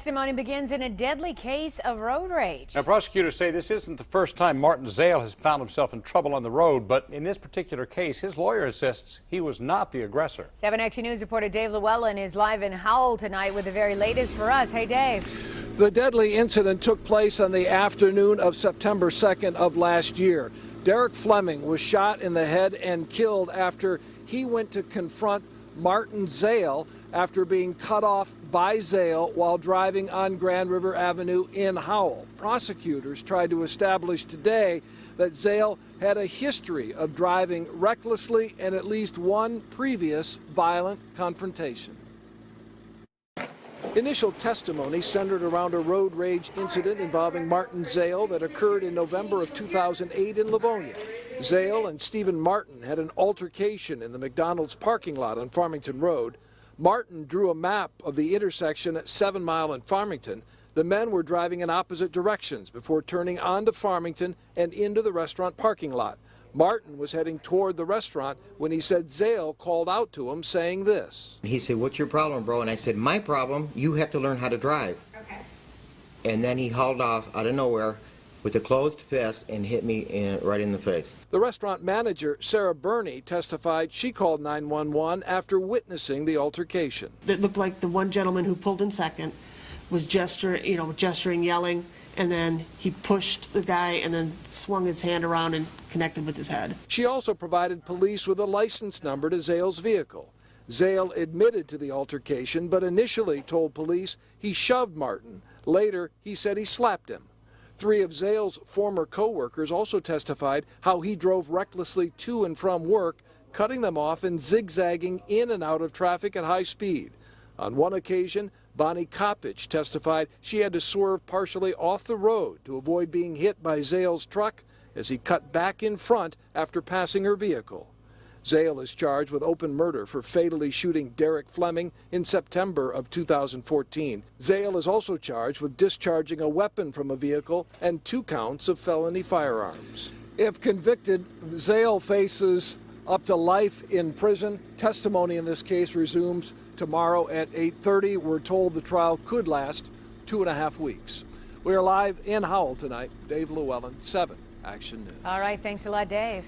Testimony begins in a deadly case of road rage. Now, prosecutors say this isn't the first time Martin Zale has found himself in trouble on the road, but in this particular case, his lawyer insists he was not the aggressor. 7 Action News reporter Dave Llewellyn is live in Howell tonight with the very latest for us. Hey, Dave. The deadly incident took place on the afternoon of September 2nd of last year. Derek Fleming was shot in the head and killed after he went to confront Martin Zale after being cut off by Zale while driving on Grand River Avenue in Howell. Prosecutors tried to establish today that Zale had a history of driving recklessly and at least one previous violent confrontation. Initial testimony centered around a road rage incident involving Martin Zale that occurred in November of 2008 in Livonia. Zale and Stephen Martin had an altercation in the McDonald's parking lot on Farmington Road. Martin drew a map of the intersection at 7 Mile and Farmington. The men were driving in opposite directions before turning onto Farmington and into the restaurant parking lot. Martin was heading toward the restaurant when he said Zale called out to him saying this. He said, "What's your problem, bro?" And I said, "My problem, you have to learn how to drive." Okay. And then he hauled off out of nowhere with a closed fist and hit me right in the face. The restaurant manager, Sarah Burney, testified she called 911 after witnessing the altercation. It looked like the one gentleman who pulled in second was gesturing, yelling, and then he pushed the guy and then swung his hand around and connected with his head. She also provided police with a license number to Zale's vehicle. Zale admitted to the altercation, but initially told police he shoved Martin. Later, he said he slapped him. 3 of Zale's former co-workers also testified how he drove recklessly to and from work, cutting them off and zigzagging in and out of traffic at high speed. On one occasion, Bonnie Coppage testified she had to swerve partially off the road to avoid being hit by Zale's truck as he cut back in front after passing her vehicle. Zale is charged with open murder for fatally shooting Derek Fleming in September of 2014. Zale is also charged with discharging a weapon from a vehicle and 2 counts of felony firearms. If convicted, Zale faces up to life in prison. Testimony in this case resumes tomorrow at 8:30. We're told the trial could last 2.5 weeks. We are live in Howell tonight. Dave Llewellyn, 7 Action News. All right, thanks a lot, Dave.